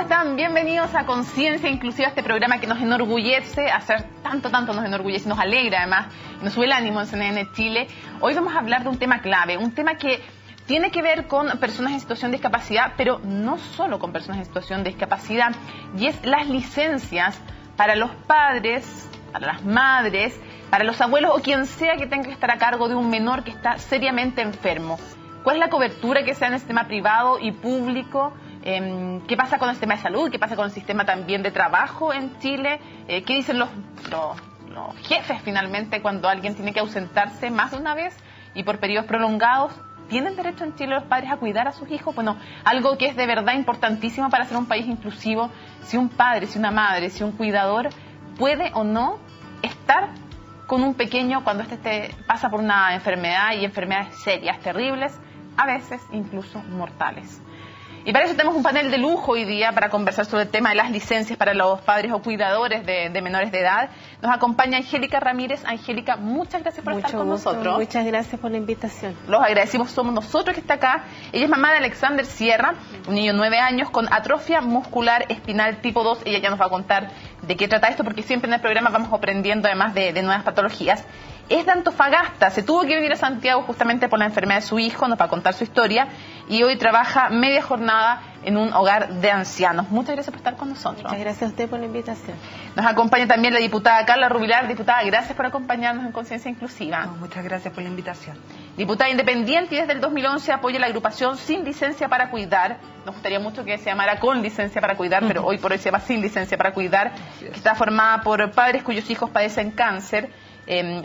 están? Bienvenidos a Conciencia Inclusiva, este programa que nos enorgullece, hacer tanto nos enorgullece, nos alegra además, nos sube el ánimo en CNN Chile. Hoy vamos a hablar de un tema clave, un tema que tiene que ver con personas en situación de discapacidad, pero no solo con personas en situación de discapacidad, y es las licencias para los padres, para las madres, para los abuelos o quien sea que tenga que estar a cargo de un menor que está seriamente enfermo. ¿Cuál es la cobertura que se da en el sistema privado y público? ¿Qué pasa con el sistema de salud? ¿Qué pasa con el sistema también de trabajo en Chile? ¿Qué dicen los jefes finalmente cuando alguien tiene que ausentarse más de una vez y por periodos prolongados? ¿Tienen derecho en Chile los padres a cuidar a sus hijos? Bueno, algo que es de verdad importantísimo para ser un país inclusivo, si un padre, si una madre, si un cuidador puede o no estar con un pequeño cuando este pasa por una enfermedad y enfermedades serias, terribles, a veces incluso mortales. Y para eso tenemos un panel de lujo hoy día para conversar sobre el tema de las licencias para los padres o cuidadores de menores de edad. Nos acompaña Angélica Ramírez. Angélica, muchas gracias por estar con nosotros. Muchas gracias por la invitación. Los agradecimos, somos nosotros que está acá. Ella es mamá de Alexander Sierra, un niño de 9 años con atrofia muscular espinal tipo 2. Ella ya nos va a contar de qué trata esto, porque siempre en el programa vamos aprendiendo además de nuevas patologías. Es de Antofagasta, se tuvo que venir a Santiago justamente por la enfermedad de su hijo, nos va a contar su historia, y hoy trabaja media jornada en un hogar de ancianos. Muchas gracias por estar con nosotros. Muchas gracias a usted por la invitación. Nos acompaña también la diputada Carla Rubilar. Diputada, gracias por acompañarnos en Conciencia Inclusiva. Muchas gracias por la invitación. Diputada independiente y desde el 2011 apoya la agrupación Sin Licencia para Cuidar. Nos gustaría mucho que se llamara Con Licencia para Cuidar, pero hoy por hoy se llama Sin Licencia para Cuidar, que está formada por padres cuyos hijos padecen cáncer.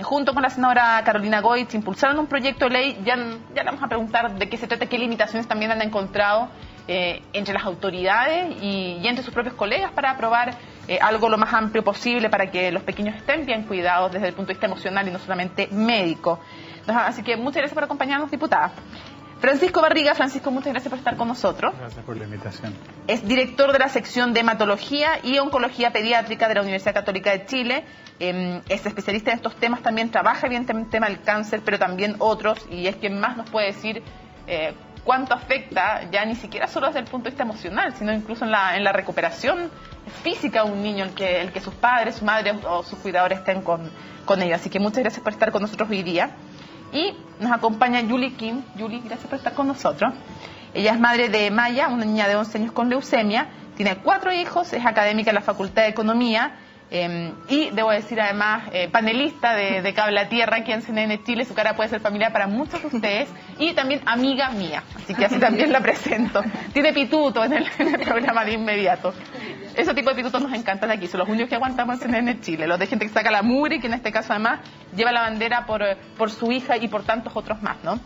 Junto con la senadora Carolina Goich impulsaron un proyecto de ley, ya le vamos a preguntar de qué se trata, qué limitaciones también han encontrado entre las autoridades y entre sus propios colegas para aprobar algo lo más amplio posible para que los pequeños estén bien cuidados desde el punto de vista emocional y no solamente médico. Así que muchas gracias por acompañarnos, diputada. Francisco Barriga. Francisco, muchas gracias por estar con nosotros. Gracias por la invitación. Es director de la sección de hematología y oncología pediátrica de la Universidad Católica de Chile. Es especialista en estos temas, también trabaja evidentemente en el tema del cáncer, pero también otros, y es quien más nos puede decir cuánto afecta, ya ni siquiera solo desde el punto de vista emocional, sino incluso en la recuperación física de un niño, el que sus padres, su madre o sus cuidadores estén con ellos. Así que muchas gracias por estar con nosotros hoy día. Y nos acompaña Julie Kim. Julie, gracias por estar con nosotros. Ella es madre de Maya, una niña de 11 años con leucemia, tiene 4 hijos, es académica en la Facultad de Economía y, debo decir además, panelista de Cable a Tierra aquí en CNN Chile. Su cara puede ser familiar para muchos de ustedes y también amiga mía, así que así también la presento. Tiene pituto en el programa de inmediato. Ese tipo de pitutos nos encantan aquí, son los únicos que aguantamos en CNN Chile, los de gente que saca la mugre, que en este caso además lleva la bandera por su hija y por tantos otros más, ¿no?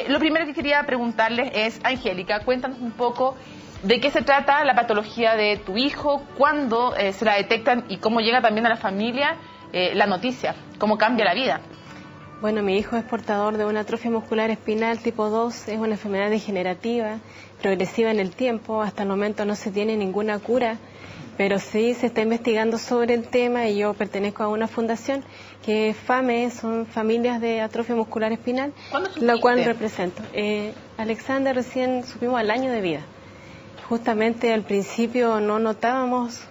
Lo primero que quería preguntarles es, Angélica, cuéntanos un poco de qué se trata la patología de tu hijo, cuándo se la detectan y cómo llega también a la familia la noticia, cómo cambia la vida. Bueno, mi hijo es portador de una atrofia muscular espinal tipo 2, es una enfermedad degenerativa, progresiva en el tiempo, hasta el momento no se tiene ninguna cura, pero sí se está investigando sobre el tema y yo pertenezco a una fundación que es FAME, son familias de atrofia muscular espinal, la cual represento. Alexander recién supimos al año de vida. Justamente al principio no notábamos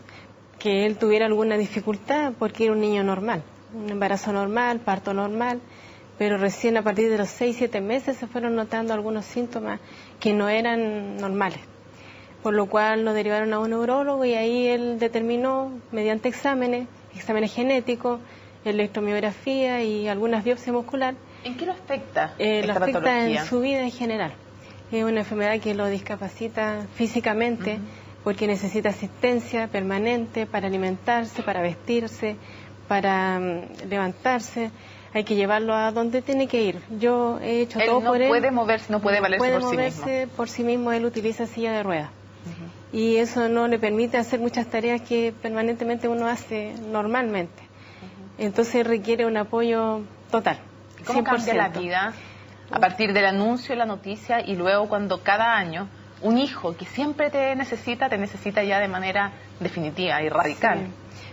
que él tuviera alguna dificultad porque era un niño normal, un embarazo normal, parto normal, pero recién a partir de los 6-7 meses se fueron notando algunos síntomas que no eran normales, por lo cual nos derivaron a un neurólogo y ahí él determinó mediante exámenes genéticos, electromiografía y algunas biopsias muscular. ¿En qué lo afecta lo afecta patología? En su vida en general. Es una enfermedad que lo discapacita físicamente porque necesita asistencia permanente para alimentarse, para vestirse, para levantarse. Hay que llevarlo a donde tiene que ir. Yo he hecho todo por él. Él no puede moverse, no puede valerse por sí mismo. Puede moverse por sí mismo, él utiliza silla de ruedas. Y eso no le permite hacer muchas tareas que permanentemente uno hace normalmente. Entonces requiere un apoyo total. ¿Cómo 100%. Cambia la vida a partir del anuncio, la noticia y luego cuando cada año un hijo que siempre te necesita ya de manera definitiva y radical? Sí.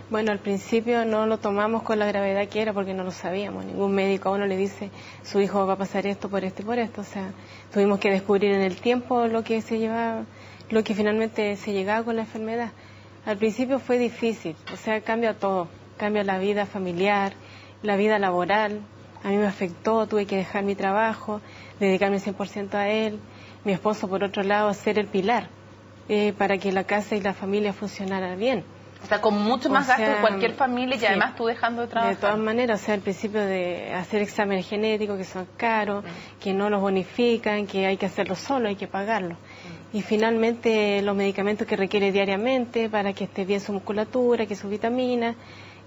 Bueno, al principio no lo tomamos con la gravedad que era porque no lo sabíamos. Ningún médico a uno le dice, su hijo va a pasar esto por esto y por esto. O sea, tuvimos que descubrir en el tiempo lo que se llevaba, lo que finalmente se llegaba con la enfermedad. Al principio fue difícil, o sea, cambia todo, cambia la vida familiar, la vida laboral. A mí me afectó, tuve que dejar mi trabajo, dedicarme 100% a él. Mi esposo, por otro lado, ser el pilar para que la casa y la familia funcionara bien. O sea, con mucho más gasto de cualquier familia y sí, además tú dejando de trabajar. De todas maneras, o sea, al principio de hacer exámenes genéticos que son caros, que no los bonifican, que hay que hacerlo solo, hay que pagarlo. Y finalmente los medicamentos que requiere diariamente para que esté bien su musculatura, que su vitamina,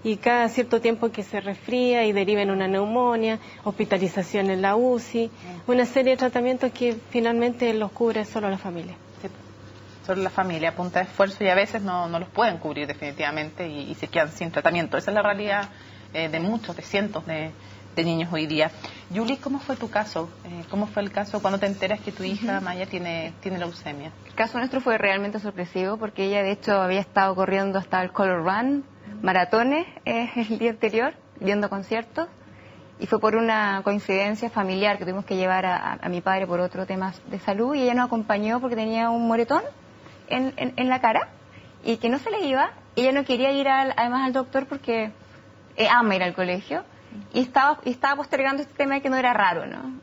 y cada cierto tiempo que se resfría y deriva en una neumonía, hospitalización en la UCI, una serie de tratamientos que finalmente los cubre solo la familia. Sí, solo la familia, a punta de esfuerzo, y a veces no los pueden cubrir definitivamente y se quedan sin tratamiento. Esa es la realidad de muchos, de cientos de niños hoy día. Yuli, ¿cómo fue tu caso? ¿Cómo fue el caso cuando te enteras que tu hija Maya tiene leucemia? El caso nuestro fue realmente sorpresivo porque ella de hecho había estado corriendo hasta el Color Run, maratones el día anterior, viendo conciertos, y fue por una coincidencia familiar que tuvimos que llevar a mi padre por otro tema de salud, y ella nos acompañó porque tenía un moretón en la cara y que no se le iba. Ella no quería ir además al doctor porque ama ir al colegio y estaba postergando este tema de que no era raro, ¿no?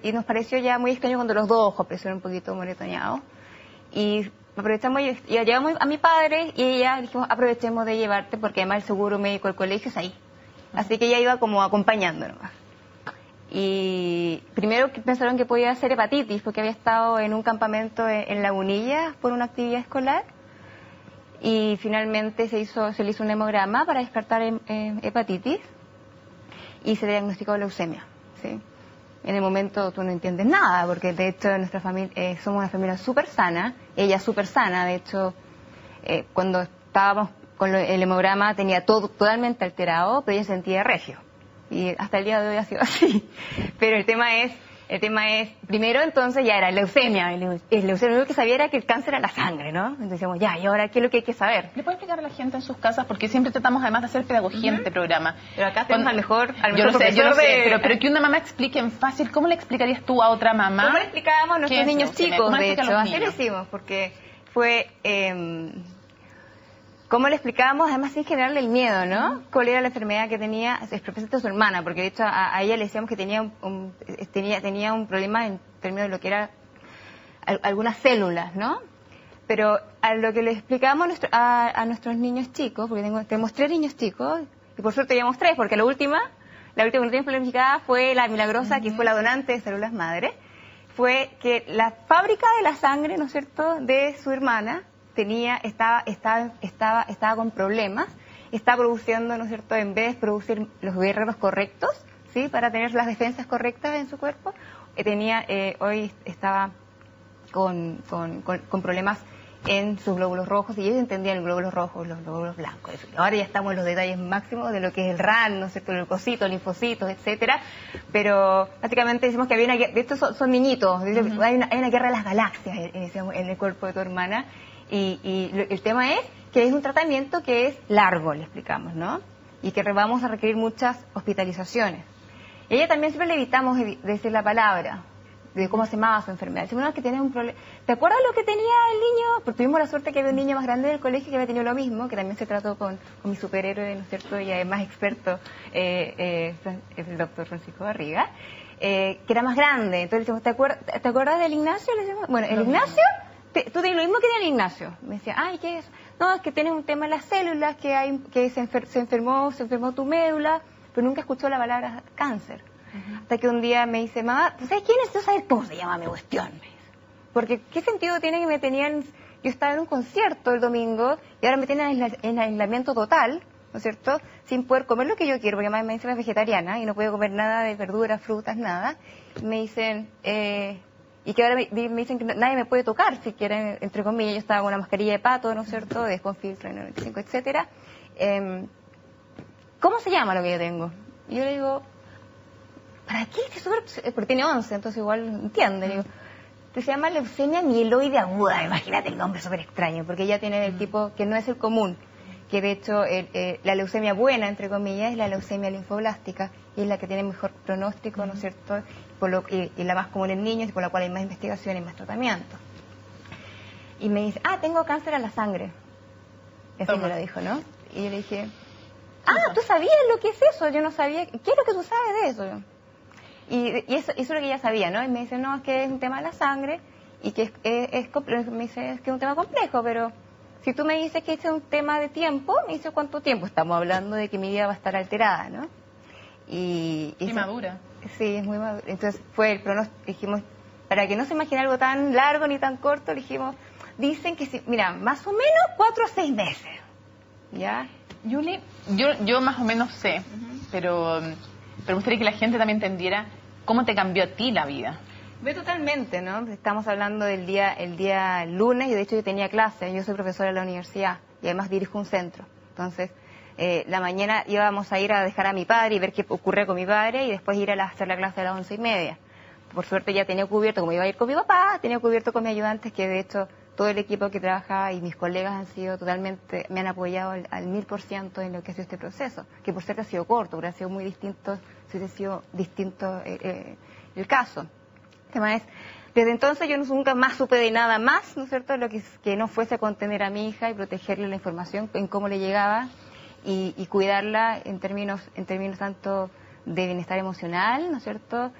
Y nos pareció ya muy extraño cuando los dos ojos aparecieron un poquito moretoneados, y aprovechamos y llevamos a mi padre y ella dijimos aprovechemos de llevarte porque además el seguro médico del colegio es ahí, así que ella iba como acompañándonos. Y primero pensaron que podía ser hepatitis porque había estado en un campamento en Lagunilla por una actividad escolar, y finalmente se le hizo un hemograma para descartar hepatitis y se diagnosticó leucemia, ¿sí? En el momento tú no entiendes nada, porque de hecho nuestra familia somos una familia súper sana, ella súper sana, de hecho cuando estábamos con el hemograma tenía todo totalmente alterado, pero ella sentía regio, y hasta el día de hoy ha sido así. Pero el tema es, primero entonces ya era leucemia, lo único que sabía era que el cáncer era la sangre, ¿no? Entonces decíamos, ya, ¿y ahora qué es lo que hay que saber? ¿Le puede explicar a la gente en sus casas? Porque siempre tratamos además de hacer pedagogía en este programa. Pero acá tenemos al mejor yo lo sé, pero que una mamá explique en fácil, ¿cómo le explicarías tú a otra mamá? ¿Cómo le explicábamos a nuestros niños chicos? De hecho, así lo hicimos, porque fue... ¿Cómo le explicábamos? Además, sin generarle el miedo, ¿no? ¿Cuál era la enfermedad que tenía especialmente su hermana? Porque de hecho a ella le decíamos que tenía un problema en términos de lo que era algunas células, ¿no? Pero a lo que le explicábamos a nuestros niños chicos, porque tenemos 3 niños chicos, y por suerte llevamos 3, porque la última que no tiene planificada fue la milagrosa, que fue la donante de células madre, fue que la fábrica de la sangre, ¿no es cierto?, de su hermana estaba con problemas, estaba produciendo, ¿no es cierto?, en vez de producir los guerreros correctos, ¿sí?, para tener las defensas correctas en su cuerpo, hoy estaba con problemas en sus glóbulos rojos, y ellos entendían los glóbulos rojos, los glóbulos blancos. Ahora ya estamos en los detalles máximos de lo que es el RAN, ¿no es cierto?, leucocitos, linfocitos, etcétera, pero prácticamente decimos que había una guerra, de estos son niñitos, hay una guerra de las galaxias en el cuerpo de tu hermana. Y el tema es que es un tratamiento que es largo, le explicamos, ¿no? Y que vamos a requerir muchas hospitalizaciones. Ella también siempre le evitamos decir la palabra, de cómo se llamaba su enfermedad. Decimos, no, que tiene un problema. ¿Te acuerdas lo que tenía el niño? Porque tuvimos la suerte que había un niño más grande del colegio que había tenido lo mismo, que también se trató con mi superhéroe, ¿no es cierto? Y además experto, el doctor Francisco Barriga, que era más grande. Entonces le decimos, ¿te acuerdas del Ignacio? Le decimos, bueno, el Ignacio... Tú tienes lo mismo que tiene el Ignacio. Me decía, ay, ¿qué es? No, es que tienes un tema en las células, que se enfermó tu médula, pero nunca escuchó la palabra cáncer. Hasta que un día me dice, mamá, ¿tú sabes quién es? Yo saber cómo se llama mi cuestión. Porque, ¿qué sentido tiene que me tenían... Yo estaba en un concierto el domingo y ahora me tienen en aislamiento total, ¿no es cierto?, sin poder comer lo que yo quiero, porque además me dicen es vegetariana y no puedo comer nada de verduras, frutas, nada. Y me dicen... y que ahora me dicen que nadie me puede tocar, si quieren, entre comillas. Yo estaba con una mascarilla de pato, ¿no es cierto?, de Filtro 95, etcétera. ¿Cómo se llama lo que yo tengo? Y yo le digo, ¿para qué? Porque tiene 11, entonces igual entiende. Le digo, se llama leucemia mieloide aguda. Imagínate el nombre, súper extraño, porque ella tiene el tipo que no es el común, que de hecho la leucemia buena, entre comillas, es la leucemia linfoblástica, y es la que tiene mejor pronóstico, ¿no es cierto?, y la más común en niños, y por la cual hay más investigación y más tratamiento. Y me dice, tengo cáncer a la sangre. Eso me lo dijo, ¿no? Y yo le dije, ¿tú sabías lo que es eso? Yo no sabía. ¿Qué es lo que tú sabes de eso? Y eso es lo que ella sabía, ¿no? Y me dice, no, es que es un tema de la sangre y que me dice, es que es un tema complejo, pero si tú me dices que es un tema de tiempo, me dice, ¿cuánto tiempo? Estamos hablando de que mi vida va a estar alterada, ¿no? Y madura. Sí, es muy madura. Entonces fue el pronóstico, dijimos, para que no se imagine algo tan largo ni tan corto, le dijimos, dicen que, mira, más o menos 4 a 6 meses, ¿ya? Yuli, yo más o menos sé, pero me gustaría que la gente también entendiera cómo te cambió a ti la vida. Totalmente, ¿no? Estamos hablando del el día lunes, y de hecho yo tenía clase, yo soy profesora de la universidad y además dirijo un centro. Entonces, la mañana íbamos a ir a dejar a mi padre y ver qué ocurre con mi padre y después ir a hacer la clase a las 11:30. Por suerte ya tenía cubierto, como iba a ir con mi papá, tenía cubierto con mis ayudantes, que de hecho todo el equipo que trabaja y mis colegas han sido totalmente, me han apoyado al 1000% en lo que ha sido este proceso, que por suerte ha sido corto, porque ha sido muy distinto, si hubiese sido distinto el caso. El tema es, desde entonces yo nunca más supe de nada más, ¿no es cierto?, lo que no fuese contener a mi hija y protegerle la información en cómo le llegaba y cuidarla en términos tanto de bienestar emocional, ¿no es cierto?,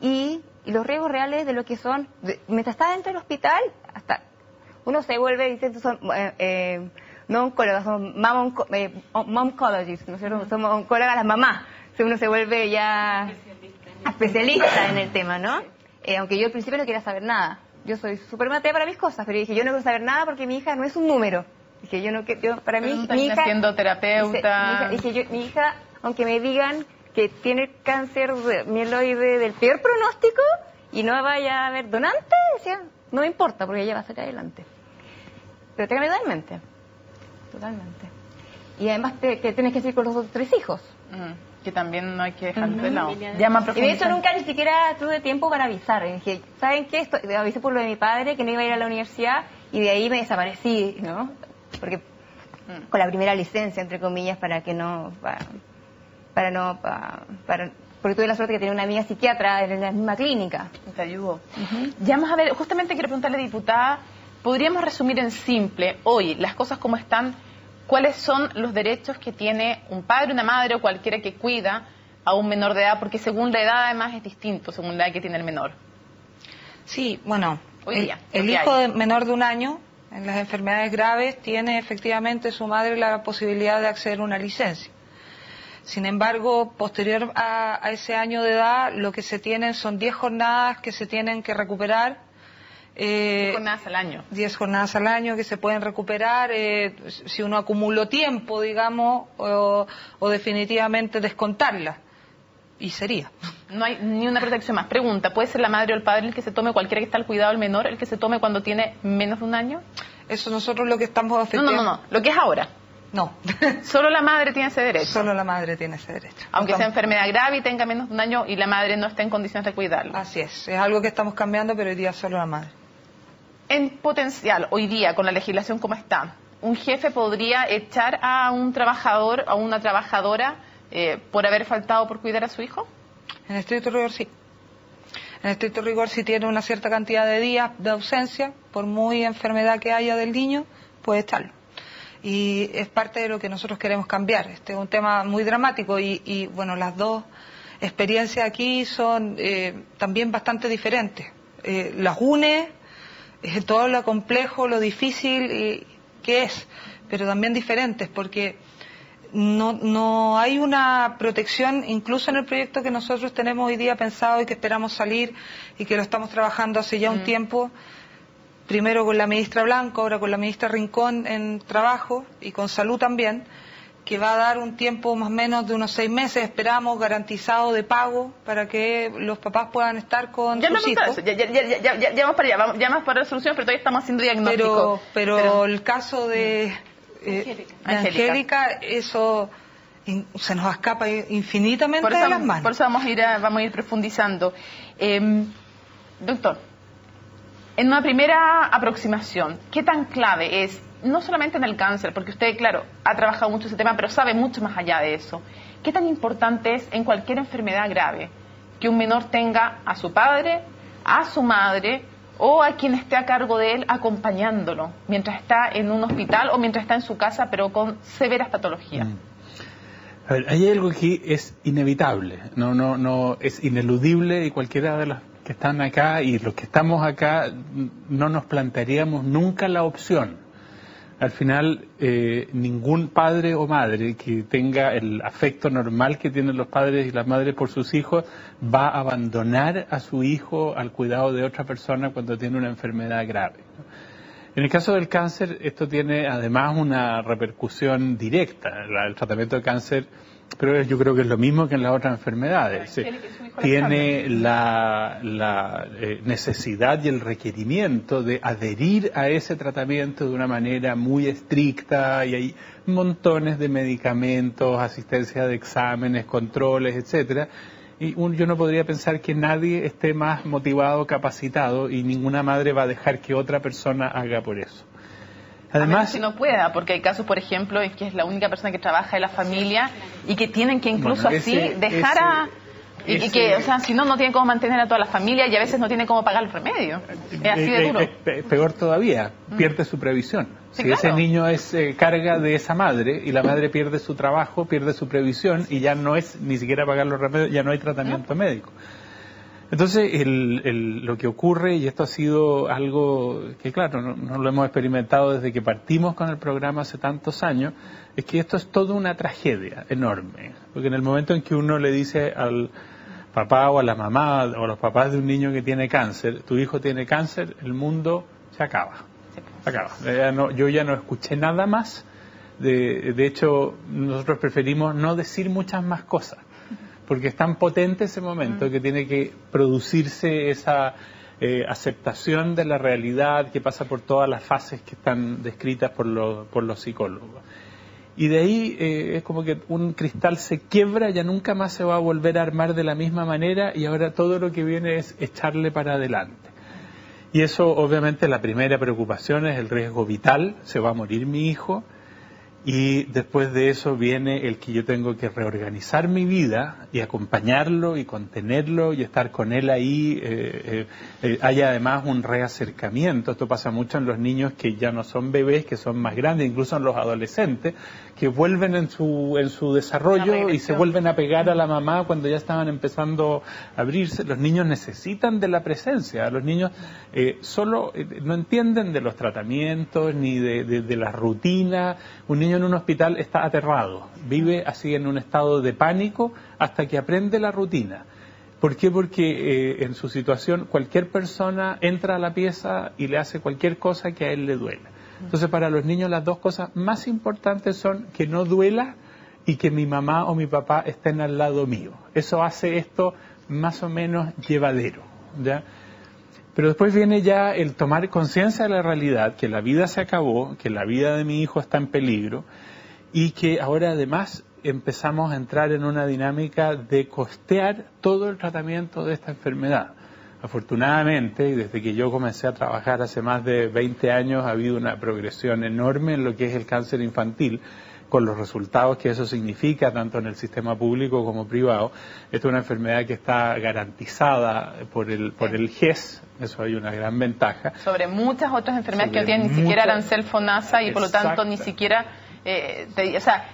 y los riesgos reales de lo que son, mientras está dentro del hospital, hasta uno se vuelve, dicen, son no oncólogas, son momcologists, ¿no es cierto? Somos oncólogas las mamás, uno se vuelve ya especialista en el tema, ¿no? Aunque yo al principio no quería saber nada, yo soy súper matea para mis cosas, pero dije, yo no quiero saber nada porque mi hija no es un número. Dije, para mí, mi hija... siendo terapeuta... mi hija, aunque me digan que tiene cáncer mieloide del peor pronóstico y no vaya a haber donante, decía, no me importa porque ella va a salir adelante. Pero te cambia totalmente. Y además que tienes que seguir con los otros 3 hijos. Que también no hay que dejar de lado. Y de hecho nunca ni siquiera tuve tiempo para avisar. Y dije, ¿saben qué? Avisé por lo de mi padre, que no iba a ir a la universidad, y de ahí me desaparecí, ¿no? Porque con la primera licencia, entre comillas, porque tuve la suerte que tenía una amiga psiquiatra en la misma clínica. Te ayudó. Ya vamos a ver, justamente quiero preguntarle, diputada, ¿podríamos resumir en simple, hoy, las cosas como están, cuáles son los derechos que tiene un padre, una madre o cualquiera que cuida a un menor de edad? Porque según la edad, además, es distinto, según la edad que tiene el menor. Sí, bueno, hoy día, el hijo menor de 1 año, en las enfermedades graves, tiene efectivamente su madre la posibilidad de acceder a una licencia. Sin embargo, posterior a ese año de edad, lo que se tienen son 10 jornadas que se tienen que recuperar. 10 jornadas al año. 10 jornadas al año que se pueden recuperar si uno acumuló tiempo, digamos, o definitivamente descontarlas. Y sería. No hay ni una protección más. Pregunta, ¿puede ser la madre o el padre el que se tome, cualquiera que está al cuidado del menor, el que se tome cuando tiene menos de 1 año? Eso nosotros lo que estamos afectando. No. Lo que es ahora. No. Solo la madre tiene ese derecho. Solo la madre tiene ese derecho. Aunque sea enfermedad grave y tenga menos de 1 año y la madre no esté en condiciones de cuidarlo. Así es algo que estamos cambiando, pero hoy día solo la madre. En potencial, hoy día, con la legislación como está, ¿un jefe podría echar a un trabajador, a una trabajadora, por haber faltado por cuidar a su hijo? En estricto rigor, sí. En estricto rigor, si tiene una cierta cantidad de días de ausencia, por muy enfermedad que haya del niño, puede estarlo. Y es parte de lo que nosotros queremos cambiar. Este es un tema muy dramático y bueno, las dos experiencias aquí son también bastante diferentes. Las une todo lo complejo, lo difícil que es, pero también diferentes, porque no hay una protección, incluso en el proyecto que nosotros tenemos hoy día pensado y que esperamos salir y que lo estamos trabajando hace ya un tiempo, primero con la ministra Blanco, ahora con la ministra Rincón en trabajo y con salud también, que va a dar un tiempo más o menos de unos 6 meses, esperamos, garantizado de pago para que los papás puedan estar con sus hijos. Ya vamos para allá, ya vamos para la solución, pero todavía estamos haciendo diagnóstico. Pero el caso de Angélica, eso se nos escapa infinitamente de las manos. Por eso vamos a ir profundizando. Doctor, en una primera aproximación, ¿qué tan clave es, no solamente en el cáncer, porque usted, claro, ha trabajado mucho ese tema, pero sabe mucho más allá de eso, qué tan importante es en cualquier enfermedad grave que un menor tenga a su padre, a su madre o a quien esté a cargo de él acompañándolo mientras está en un hospital o mientras está en su casa pero con severas patologías? A ver, hay algo que es inevitable, no es ineludible, y cualquiera de los que están acá y los que estamos acá no nos plantearíamos nunca la opción. Al final, ningún padre o madre que tenga el afecto normal que tienen los padres y las madres por sus hijos va a abandonar a su hijo al cuidado de otra persona cuando tiene una enfermedad grave, ¿no? En el caso del cáncer, esto tiene además una repercusión directa. El tratamiento de cáncer, pero yo creo que es lo mismo que en las otras enfermedades. Tiene la necesidad y el requerimiento de adherir a ese tratamiento de una manera muy estricta, y hay montones de medicamentos, asistencia de exámenes, controles, etcétera. Y yo no podría pensar que nadie esté más motivado, capacitado, y ninguna madre va a dejar que otra persona haga por eso. Además, si no pueda, porque hay casos, por ejemplo, en que es la única persona que trabaja en la familia y que tienen que incluso dejar y que, o sea, si no tienen cómo mantener a toda la familia, y a veces no tienen cómo pagar el remedio. Es así de duro. Peor todavía, pierde su previsión. Sí, si claro. Ese niño es carga de esa madre, y la madre pierde su trabajo, pierde su previsión, y ya no es ni siquiera pagar los remedios, ya no hay tratamiento médico. Entonces, lo que ocurre, y esto ha sido algo que, claro, no lo hemos experimentado desde que partimos con el programa hace tantos años, es que esto es toda una tragedia enorme. Porque en el momento en que uno le dice al papá o a la mamá o a los papás de un niño que tiene cáncer, tu hijo tiene cáncer, el mundo se acaba. Se acaba. Yo ya no escuché nada más. De hecho, nosotros preferimos no decir muchas más cosas, porque es tan potente ese momento que tiene que producirse esa aceptación de la realidad que pasa por todas las fases que están descritas por los psicólogos. Y de ahí es como que un cristal se quiebra, ya nunca más se va a volver a armar de la misma manera, y ahora todo lo que viene es echarle para adelante. Y eso, obviamente, la primera preocupación es el riesgo vital, se va a morir mi hijo. Y después de eso viene el que yo tengo que reorganizar mi vida y acompañarlo y contenerlo y estar con él ahí. Hay además un reacercamiento. Esto pasa mucho en los niños que ya no son bebés, que son más grandes, incluso en los adolescentes, que vuelven en su desarrollo y se vuelven a pegar a la mamá cuando ya estaban empezando a abrirse. Los niños necesitan de la presencia. Los niños no entienden de los tratamientos ni de las rutinas. Un niño en un hospital está aterrado, vive así en un estado de pánico hasta que aprende la rutina. ¿Por qué? Porque en su situación cualquier persona entra a la pieza y le hace cualquier cosa que a él le duela. Entonces, para los niños las dos cosas más importantes son que no duela y que mi mamá o mi papá estén al lado mío. Eso hace esto más o menos llevadero, ¿ya? Pero después viene ya el tomar conciencia de la realidad, que la vida se acabó, que la vida de mi hijo está en peligro, y que ahora además empezamos a entrar en una dinámica de costear todo el tratamiento de esta enfermedad. Afortunadamente, y desde que yo comencé a trabajar hace más de 20 años, ha habido una progresión enorme en lo que es el cáncer infantil, con los resultados que eso significa, tanto en el sistema público como privado. Esta es una enfermedad que está garantizada por el GES, eso hay una gran ventaja. Sobre muchas otras enfermedades que no tienen ni siquiera arancel FONASA, y por lo tanto ni siquiera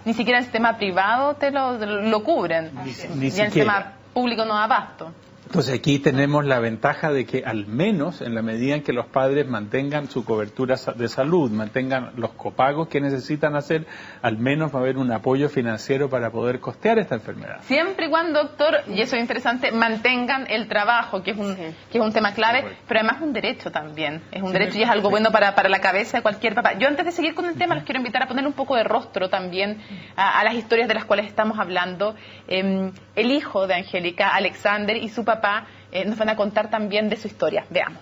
ni siquiera el sistema privado te lo cubren, ni y el sistema público no da abasto. Entonces aquí tenemos la ventaja de que al menos en la medida en que los padres mantengan su cobertura de salud, mantengan los copagos que necesitan hacer, al menos va a haber un apoyo financiero para poder costear esta enfermedad. Siempre y cuando, doctor, y eso es interesante, mantengan el trabajo, que es un tema clave, pero además un derecho también. Es un derecho y es algo bueno para la cabeza de cualquier papá. Yo, antes de seguir con el tema, los quiero invitar a poner un poco de rostro también a las historias de las cuales estamos hablando. El hijo de Angélica, Alexander, y su papá nos van a contar también de su historia. Veamos.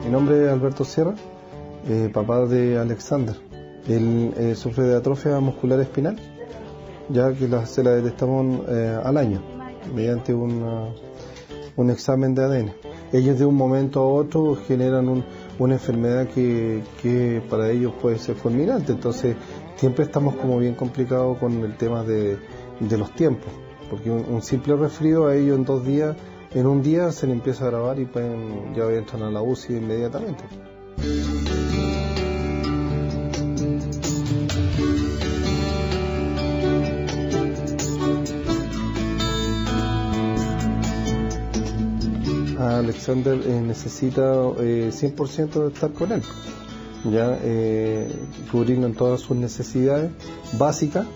Mi nombre es Alberto Sierra, papá de Alexander. Él sufre de atrofia muscular espinal, ya que se la detectamos al año mediante un examen de ADN. Ellos de un momento a otro generan una enfermedad que para ellos puede ser fulminante. Entonces siempre estamos como bien complicados con el tema de los tiempos, porque un simple resfrío a ellos en un día se le empieza a agravar y ya entran a la UCI inmediatamente. Alexander necesita 100% de estar con él, ya cubrirlo en todas sus necesidades básicas.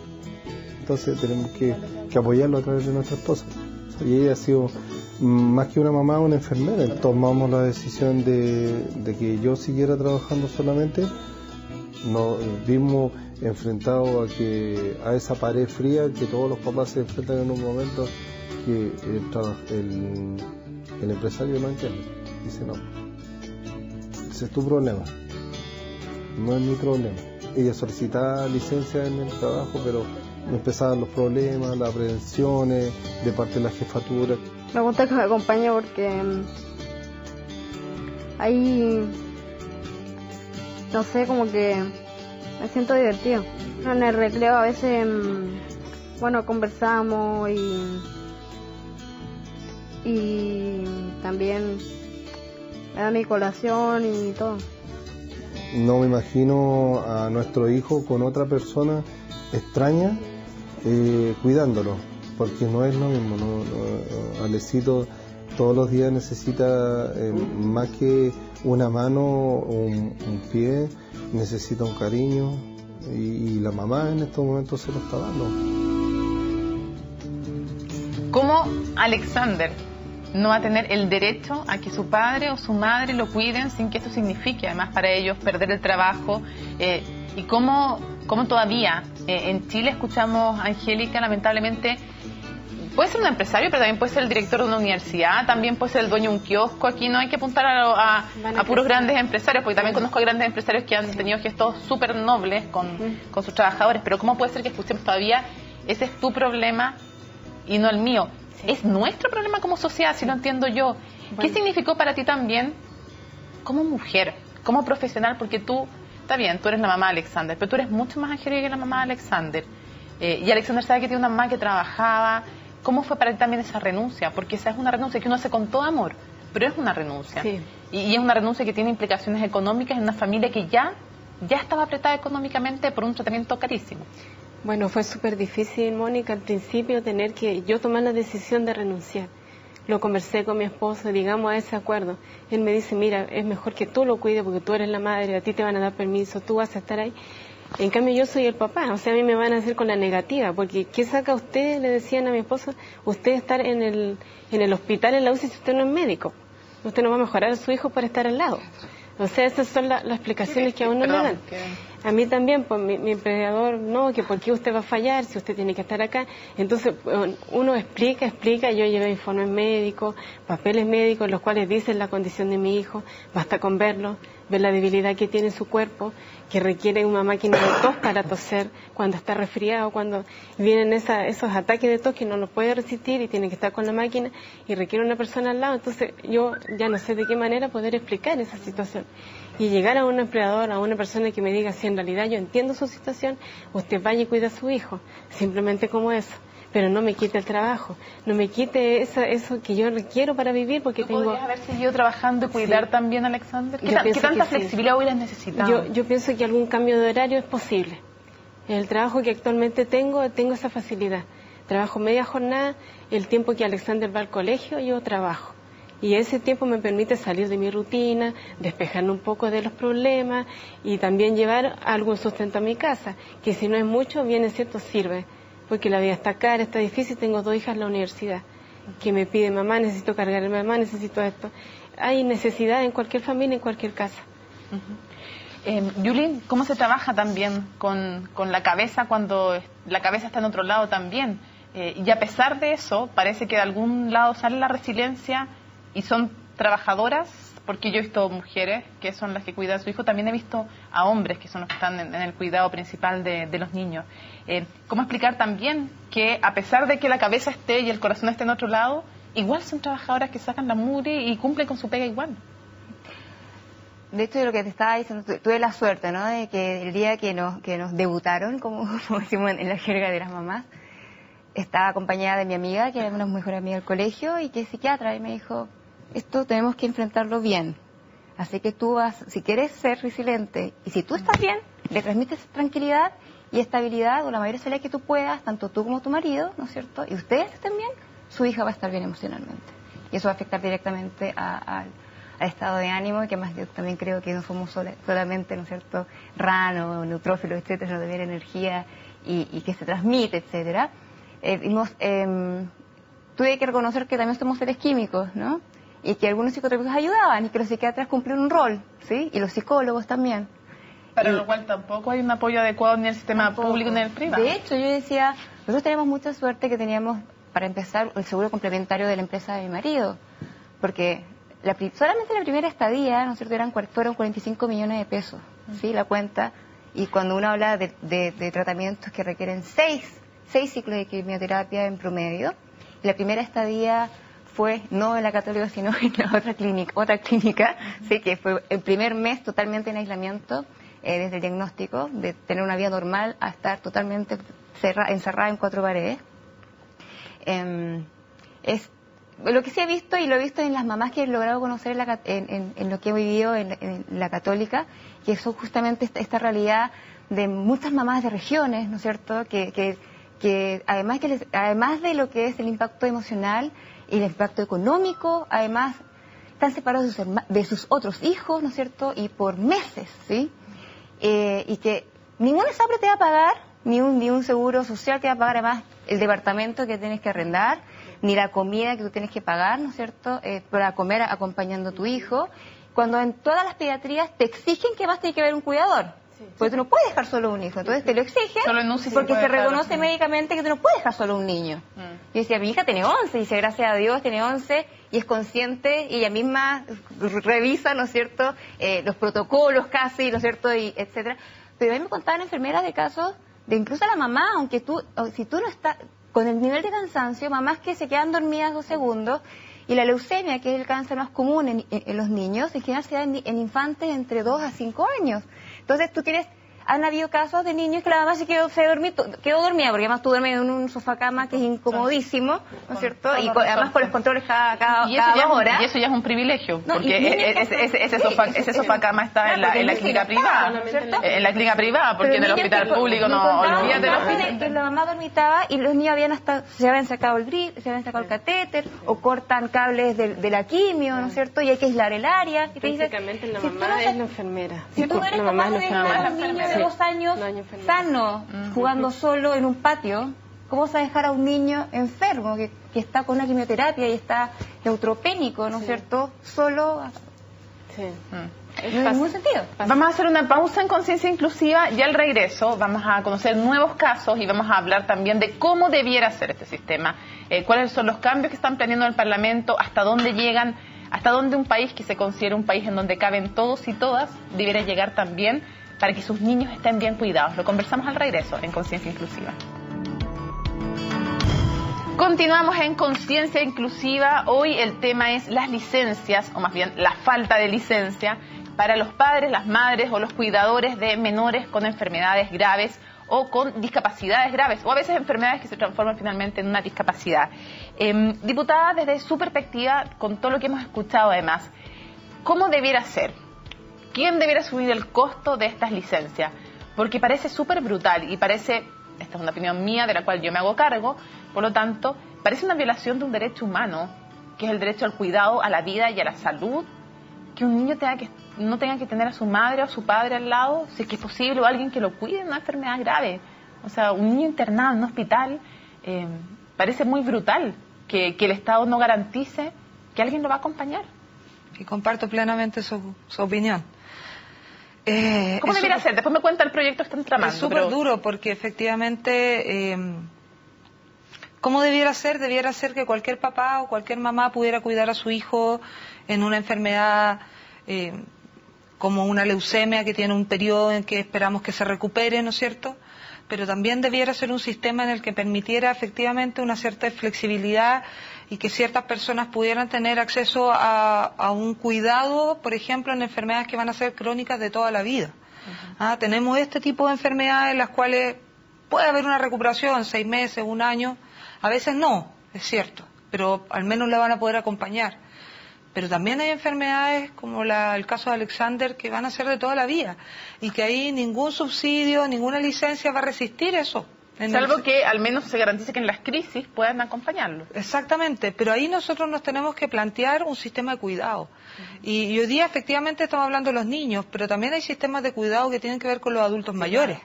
Entonces tenemos que apoyarlo a través de nuestra esposa, y ella ha sido más que una mamá, una enfermera. Tomamos la decisión de que yo siguiera trabajando solamente. Nos vimos enfrentados a esa pared fría que todos los papás se enfrentan en un momento, que el empresario no entiende. Dice: no, ese es tu problema, no es mi problema. Ella solicitaba licencia en el trabajo, pero empezaban los problemas, las prevenciones de parte de la jefatura. Me gusta que me acompañe porque ahí, no sé, como que me siento divertido. En el recreo a veces, bueno, conversamos y también me da mi colación y todo. No me imagino a nuestro hijo con otra persona extraña cuidándolo, porque no es lo mismo. Alecito todos los días necesita más que una mano o un pie, necesita un cariño, y la mamá en estos momentos se lo está dando. ¿Cómo Alexander no va a tener el derecho a que su padre o su madre lo cuiden sin que esto signifique además para ellos perder el trabajo? Y cómo todavía en Chile escuchamos a Angélica, lamentablemente, puede ser un empresario, pero también puede ser el director de una universidad, también puede ser el dueño de un kiosco. Aquí no hay que apuntar a puros grandes empresarios, porque también conozco a grandes empresarios que han tenido gestos súper nobles con sus trabajadores. Pero ¿cómo puede ser que escuchemos todavía ese es tu problema y no el mío? Es nuestro problema como sociedad, si lo entiendo yo. ¿Qué significó para ti también como mujer, como profesional? Porque tú, está bien, tú eres la mamá de Alexander, pero tú eres mucho más Angélica que la mamá de Alexander. Y Alexander sabe que tiene una mamá que trabajaba. ¿Cómo fue para ti también esa renuncia? Porque esa es una renuncia que uno hace con todo amor, pero es una renuncia. Sí. Y es una renuncia que tiene implicaciones económicas en una familia que ya estaba apretada económicamente por un tratamiento carísimo. Bueno, fue súper difícil, Mónica, al principio tener que yo tomar la decisión de renunciar. Lo conversé con mi esposo, llegamos a ese acuerdo. Él me dice: mira, es mejor que tú lo cuides porque tú eres la madre, a ti te van a dar permiso, tú vas a estar ahí. En cambio yo soy el papá, o sea, a mí me van a hacer con la negativa, porque ¿qué saca usted? Le decían a mi esposo, usted estar en el hospital, en la UCI, si usted no es médico. Usted no va a mejorar a su hijo por estar al lado. O sea, esas son las explicaciones que a uno le dan. A mí también, pues mi empleador, no, que por qué usted va a fallar si usted tiene que estar acá. Entonces uno explica, yo llevé informes médicos, papeles médicos, los cuales dicen la condición de mi hijo, basta con verlo, ver la debilidad que tiene su cuerpo, que requiere una máquina de tos para toser cuando está resfriado, cuando vienen esos ataques de tos que no los puede resistir y tiene que estar con la máquina y requiere una persona al lado. Entonces yo ya no sé de qué manera poder explicar esa situación. Y llegar a un empleador, a una persona que me diga: si en realidad yo entiendo su situación, usted vaya y cuida a su hijo, simplemente como eso. Pero no me quite el trabajo, no me quite eso que yo requiero para vivir, porque tengo... ¿Podrías haber seguido trabajando y cuidar también a Alexander? ¿Qué tanta flexibilidad hubieras necesitado? Yo pienso que algún cambio de horario es posible. En el trabajo que actualmente tengo esa facilidad. Trabajo media jornada, el tiempo que Alexander va al colegio yo trabajo. Y ese tiempo me permite salir de mi rutina, despejarme un poco de los problemas y también llevar algún sustento a mi casa, que si no es mucho, bien es cierto, sirve. Porque la vida está cara, está difícil, tengo 2 hijas en la universidad que me piden: mamá, necesito cargar, mamá, necesito esto. Hay necesidad en cualquier familia, en cualquier casa. Yuli, ¿cómo se trabaja también con la cabeza cuando la cabeza está en otro lado también? Y a pesar de eso, parece que de algún lado sale la resiliencia y son trabajadoras, porque yo he visto mujeres que son las que cuidan a su hijo, también he visto a hombres que son los que están en el cuidado principal de los niños. ¿Cómo explicar también que a pesar de que la cabeza esté y el corazón esté en otro lado, igual son trabajadoras que sacan la mugre y cumplen con su pega igual? de hecho, lo que te estaba diciendo, tuve la suerte, ¿no? De que el día que nos debutaron, como decimos en la jerga de las mamás, estaba acompañada de mi amiga, que era una mejor amiga del colegio, y que es psiquiatra, y me dijo, esto tenemos que enfrentarlo bien. Así que tú vas, si quieres ser resiliente, y si tú estás bien, le transmites tranquilidad y estabilidad, o la mayor salida que tú puedas, tanto tú como tu marido, ¿no es cierto? Y ustedes estén bien, su hija va a estar bien emocionalmente. Y eso va a afectar directamente al estado de ánimo, y que más yo también creo que no somos solamente, ¿no es cierto?, rano, neutrófilos, etcétera, sino también energía y que se transmite, etcétera. Tuve que reconocer que también somos seres químicos, ¿no? Y que algunos psicotrópicos ayudaban, y que los psiquiatras cumplieron un rol, ¿sí? Y los psicólogos también. Para lo cual tampoco hay un apoyo adecuado ni en el sistema público ni en el privado. De hecho, yo decía, nosotros tenemos mucha suerte que teníamos, para empezar, el seguro complementario de la empresa de mi marido, porque solamente la primera estadía, ¿no es cierto?, fueron 45 millones de pesos, ¿sí?, la cuenta, y cuando uno habla de tratamientos que requieren 6 ciclos de quimioterapia en promedio, y la primera estadía fue no en la Católica, sino en la otra clínica, ¿sí?, que fue el primer mes totalmente en aislamiento, desde el diagnóstico, de tener una vida normal a estar totalmente encerrada en 4 paredes. Es lo que sí he visto, y lo he visto en las mamás que he logrado conocer en lo que he vivido en la Católica, que son justamente esta realidad de muchas mamás de regiones, ¿no es cierto?, que además de lo que es el impacto emocional y el impacto económico, además están separados de sus otros hijos, ¿no es cierto?, y por meses, ¿sí?, y que ningún ESAPRE te va a pagar, ni un seguro social te va a pagar, además, el departamento que tienes que arrendar, ni la comida que tú tienes que pagar, ¿no es cierto?, para comer acompañando a tu hijo, cuando en todas las pediatrías te exigen que más tiene que haber un cuidador. Porque tú no puedes dejar solo un hijo, entonces te lo exigen, solo en UCI porque se reconoce médicamente que tú no puedes dejar solo un niño. Yo decía, mi hija tiene 11, y dice, gracias a Dios tiene 11, y es consciente, y ella misma revisa, ¿no es cierto?, los protocolos casi, ¿no es cierto?, y etcétera. Pero a mí me contaban enfermeras de casos de incluso la mamá, si tú no estás con el nivel de cansancio, mamás que se quedan dormidas 2 segundos, y la leucemia, que es el cáncer más común en los niños, en general se da en infantes entre 2 a 5 años. Entonces han habido casos de niños que la mamá quedó dormida, porque además tú duermes en un sofá cama que es incomodísimo, ¿no es cierto? Y además con los controles cada 2 horas. Y eso ya es un privilegio, porque ese sofá cama está en la clínica privada, en la clínica privada, porque en el hospital público no, olvídate del hospital. Que la mamá dormitaba y los niños se habían sacado el grip, se habían sacado el catéter, o cortan cables de la quimio, ¿no es cierto? Y hay que aislar el área. Y prácticamente la mamá es la enfermera. Si tú no eres capaz de dejar a un niño de 2 años sano, jugando solo en un patio, ¿cómo vas a dejar a un niño enfermo que está con una quimioterapia y está neutropénico, ¿no es cierto?, solo? Sí. No hay ningún sentido. Vamos a hacer una pausa en Conciencia Inclusiva, y al regreso vamos a conocer nuevos casos y vamos a hablar también de cómo debiera ser este sistema, cuáles son los cambios que están planeando en el Parlamento, hasta dónde llegan, hasta dónde un país que se considera un país en donde caben todos y todas debiera llegar también para que sus niños estén bien cuidados. Lo conversamos al regreso en Conciencia Inclusiva. Continuamos en Conciencia Inclusiva. Hoy el tema es las licencias, o más bien la falta de licencia, para los padres, las madres o los cuidadores de menores con enfermedades graves o con discapacidades graves, o a veces enfermedades que se transforman finalmente en una discapacidad. Diputada, desde su perspectiva, con todo lo que hemos escuchado además, ¿cómo debiera ser? ¿Quién debiera asumir el costo de estas licencias? Porque parece súper brutal y parece, esta es una opinión mía de la cual yo me hago cargo, por lo tanto, parece una violación de un derecho humano, que es el derecho al cuidado, a la vida y a la salud, que un niño no tenga que tener a su madre o a su padre al lado, si es que es posible, o alguien que lo cuide de una enfermedad grave. O sea, un niño internado en un hospital, parece muy brutal que el Estado no garantice que alguien lo va a acompañar. Y comparto plenamente su opinión. ¿Cómo debería ser? Después me cuenta el proyecto que están tramando. Es súper duro, porque efectivamente, ¿cómo debiera ser? Debiera ser que cualquier papá o cualquier mamá pudiera cuidar a su hijo en una enfermedad como una leucemia, que tiene un periodo en que esperamos que se recupere, ¿no es cierto? pero también debiera ser un sistema en el que permitiera efectivamente una cierta flexibilidad y que ciertas personas pudieran tener acceso a un cuidado, por ejemplo, en enfermedades que van a ser crónicas de toda la vida. Tenemos este tipo de enfermedades en las cuales puede haber una recuperación, 6 meses, 1 año, a veces no, es cierto, pero al menos la van a poder acompañar. Pero también hay enfermedades como el caso de Alexander que van a ser de toda la vida y que ahí ningún subsidio, ninguna licencia va a resistir eso. Salvo que al menos se garantice que en las crisis puedan acompañarlo. Exactamente, pero ahí nosotros nos tenemos que plantear un sistema de cuidado. Y hoy día efectivamente estamos hablando de los niños, pero también hay sistemas de cuidado que tienen que ver con los adultos mayores.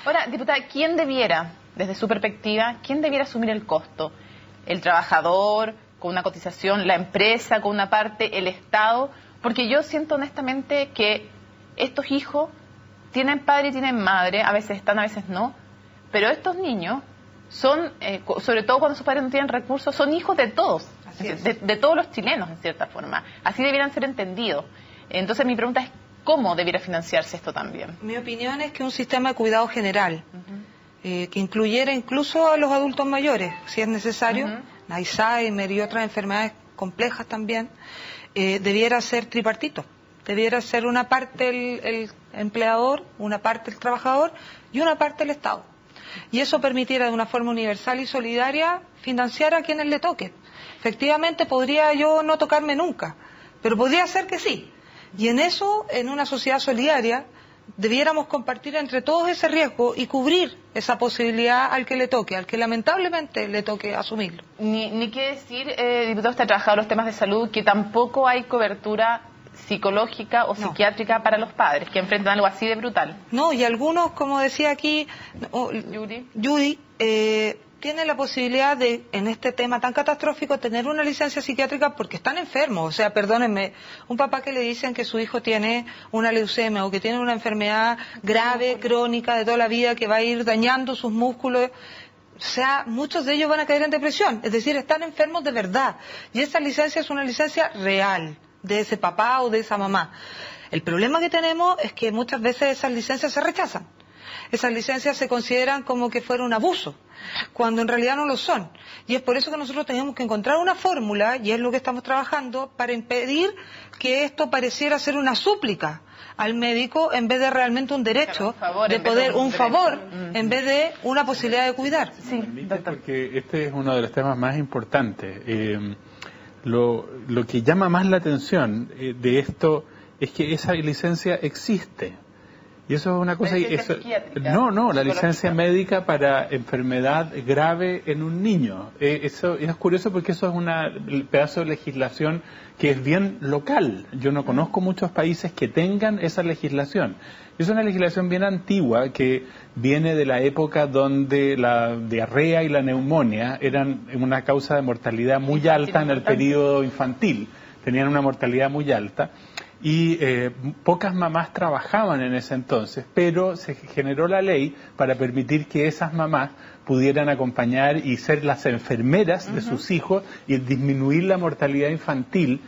Ahora, diputada, ¿quién debiera, desde su perspectiva, quién debiera asumir el costo? ¿El trabajador, con una cotización, la empresa, con una parte, el Estado? Porque yo siento honestamente que estos hijos tienen padre y tienen madre, a veces están, a veces no, pero estos niños son, sobre todo cuando sus padres no tienen recursos, son hijos de todos, de todos los chilenos en cierta forma. Así debieran ser entendidos. Entonces mi pregunta es, ¿cómo debiera financiarse esto también? Mi opinión es que un sistema de cuidado general, que incluyera incluso a los adultos mayores, si es necesario, Alzheimer y otras enfermedades complejas también, debiera ser tripartito. Debiera ser una parte el empleador, una parte el trabajador y una parte el Estado. Y eso permitiera de una forma universal y solidaria financiar a quienes le toque. Efectivamente podría yo no tocarme nunca, pero podría ser que sí. Y en eso, en una sociedad solidaria, debiéramos compartir entre todos ese riesgo y cubrir esa posibilidad al que le toque, al que lamentablemente le toque asumirlo. Ni qué decir, diputado, usted ha trabajado los temas de salud, que tampoco hay cobertura psicológica o psiquiátrica para los padres que enfrentan algo así de brutal. No, y algunos, como decía aquí Judy, tienen la posibilidad de, en este tema tan catastrófico, tener una licencia psiquiátrica porque están enfermos. O sea, perdónenme, un papá que le dicen que su hijo tiene una leucemia o que tiene una enfermedad grave, crónica de toda la vida, que va a ir dañando sus músculos, o sea, muchos de ellos van a caer en depresión. Es decir, están enfermos de verdad. Y esa licencia es una licencia real de ese papá o de esa mamá. El problema que tenemos es que muchas veces esas licencias se rechazan. Esas licencias se consideran como que fuera un abuso, cuando en realidad no lo son. Y es por eso que nosotros tenemos que encontrar una fórmula, y es lo que estamos trabajando, para impedir que esto pareciera ser una súplica al médico en vez de realmente un derecho, de poder, un favor, en vez de una posibilidad de cuidar. Sí, porque este es uno de los temas más importantes. Lo que llama más la atención de esto es que esa licencia existe. Y eso es una cosa... la licencia médica para enfermedad grave en un niño. Eso es curioso porque eso es un pedazo de legislación que es bien local. Yo no conozco muchos países que tengan esa legislación. Es una legislación bien antigua que viene de la época donde la diarrea y la neumonía eran una causa de mortalidad muy alta en el periodo infantil. Tenían una mortalidad muy alta. Y pocas mamás trabajaban en ese entonces, pero se generó la ley para permitir que esas mamás pudieran acompañar y ser las enfermeras de sus hijos y disminuir la mortalidad infantil,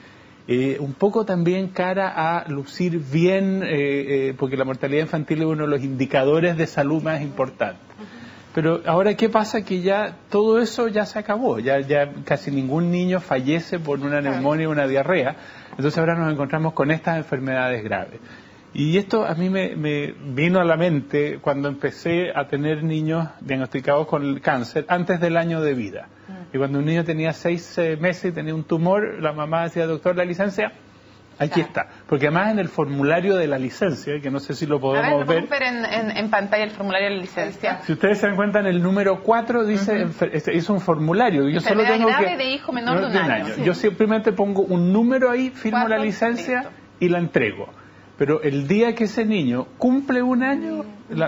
un poco también cara a lucir bien, porque la mortalidad infantil es uno de los indicadores de salud más importantes. Pero ahora, ¿qué pasa? Que ya todo eso ya se acabó, ya casi ningún niño fallece por una neumonía o una diarrea, entonces ahora nos encontramos con estas enfermedades graves. Y esto a mí me vino a la mente cuando empecé a tener niños diagnosticados con el cáncer antes del año de vida. Y cuando un niño tenía 6 meses y tenía un tumor, la mamá decía, doctor, la licencia... Aquí está, porque además en el formulario de la licencia, que no sé si lo podemos ver en pantalla el formulario de la licencia. Si ustedes se dan cuenta, en el número 4 dice, es un formulario. Yo solo tengo grave de hijo menor de un año. Sí. Yo simplemente pongo un número ahí, firmo la licencia y la entrego. Pero el día que ese niño cumple 1 año,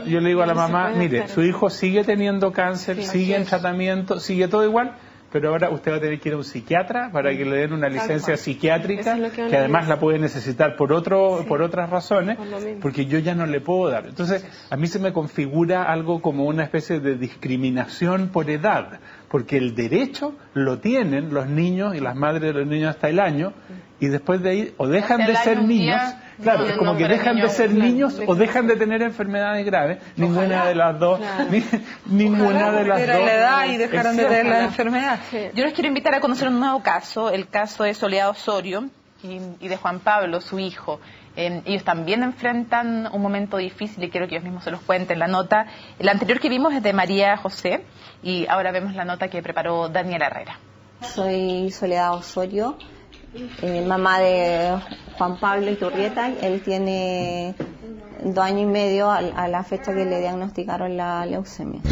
yo le digo a la mamá, mire, su hijo sigue teniendo cáncer, sigue en tratamiento, sigue todo igual, pero ahora usted va a tener que ir a un psiquiatra para que le den una licencia psiquiátrica, que además la puede necesitar por otras razones, porque yo ya no le puedo dar. Entonces, a mí se me configura algo como una especie de discriminación por edad, porque el derecho lo tienen los niños y las madres de los niños hasta el año, y después de ahí o dejan de ser niños Claro, No, es como no, que para dejan de niños, ser claro, niños o dejan de tener enfermedades graves. Ninguna de las dos. Claro. Ninguna de las Era dos. la edad y dejaron de tener la Exacto. enfermedad. Sí. Yo les quiero invitar a conocer un nuevo caso, el caso de Soledad Osorio y de Juan Pablo, su hijo. Ellos también enfrentan un momento difícil y quiero que ellos mismos se los cuenten. La nota, la anterior que vimos es de María José y ahora vemos la nota que preparó Daniela Herrera. Soy Soledad Osorio, mamá de Juan Pablo Iturrieta. Él tiene 2 años y medio a la fecha que le diagnosticaron la leucemia.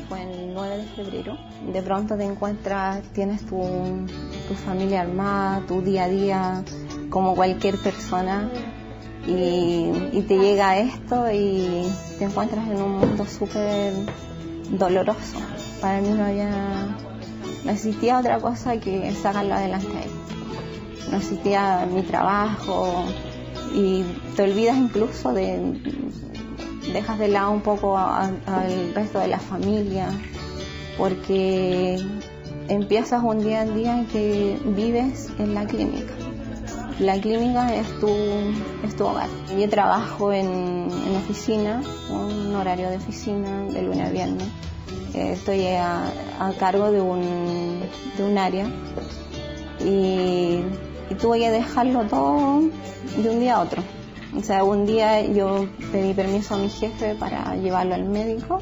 Fue el 9 de febrero. De pronto te encuentras, tienes tu familia armada, tu día a día, como cualquier persona. Y te llega esto y te encuentras en un mundo súper doloroso. Para mí no existía otra cosa que sacarlo adelante a él. No existía mi trabajo y te olvidas incluso dejas de lado un poco al resto de la familia, porque empiezas un día en día en que vives en la clínica. La clínica es tu hogar. Yo trabajo en oficina, un horario de oficina de lunes a viernes. Estoy a cargo de un área y tuve que dejarlo todo de un día a otro. O sea, un día yo pedí permiso a mi jefe para llevarlo al médico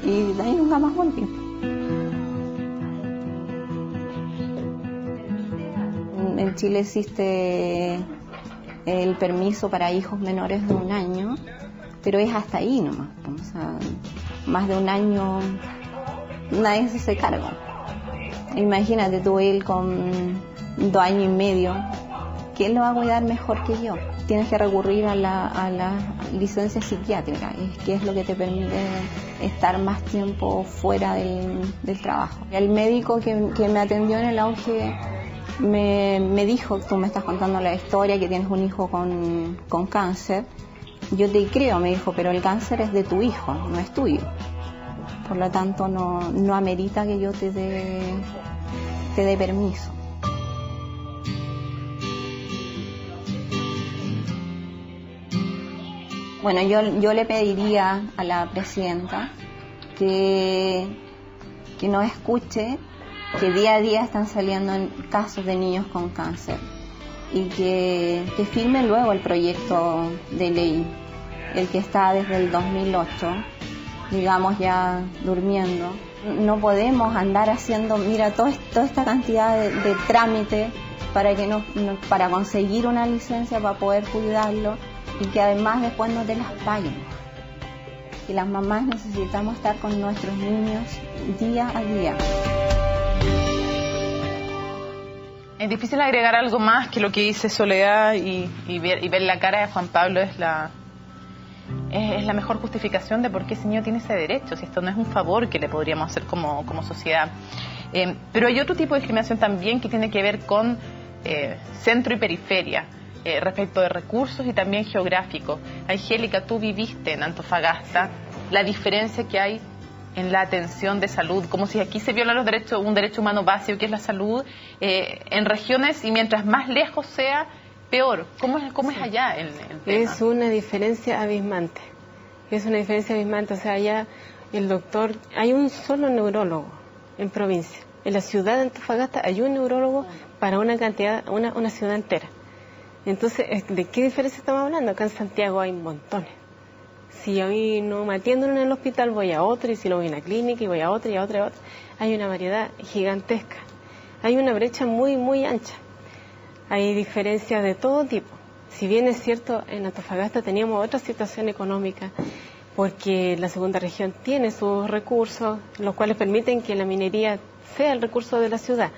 y de ahí nunca más volví. En Chile existe el permiso para hijos menores de 1 año, pero es hasta ahí nomás. O sea, más de 1 año nadie se hace cargo. Imagínate tú, él con 2 años y medio, ¿quién lo va a cuidar mejor que yo? Tienes que recurrir a la licencia psiquiátrica, que es lo que te permite estar más tiempo fuera del trabajo. El médico que me atendió en el auge me dijo, tú me estás contando la historia que tienes un hijo con cáncer. Yo te creo, me dijo, pero el cáncer es de tu hijo, no es tuyo. Por lo tanto, no amerita que yo te dé permiso. Bueno, yo le pediría a la presidenta que nos escuche, que día a día están saliendo casos de niños con cáncer y que firme luego el proyecto de ley, el que está desde el 2008, digamos ya durmiendo. No podemos andar haciendo, mira, toda esta cantidad de trámite para conseguir una licencia para poder cuidarlo y que además después no te las paguen. Y las mamás necesitamos estar con nuestros niños día a día. Es difícil agregar algo más que lo que dice Soledad y ver la cara de Juan Pablo es la mejor justificación de por qué ese niño tiene ese derecho, si esto no es un favor que le podríamos hacer como sociedad. Pero hay otro tipo de discriminación también que tiene que ver con centro y periferia, respecto de recursos y también geográficos. Angélica, tú viviste en Antofagasta, la diferencia que hay en la atención de salud, como si aquí se violan los derechos, un derecho humano básico que es la salud, en regiones, y mientras más lejos sea, peor. ¿Cómo es allá el tema? Es una diferencia abismante. O sea, allá el doctor, hay un solo neurólogo en provincia. En la ciudad de Antofagasta hay un neurólogo para una ciudad entera. Entonces, ¿de qué diferencia estamos hablando? Acá en Santiago hay montones. Si hoy no me atiendo en el hospital, voy a otro, y si no voy a una clínica, y voy a otra, y a otra, y a otra. Hay una variedad gigantesca. Hay una brecha muy, muy ancha. Hay diferencias de todo tipo. Si bien es cierto, en Antofagasta teníamos otra situación económica, porque la segunda región tiene sus recursos, los cuales permiten que la minería sea el recurso de la ciudad.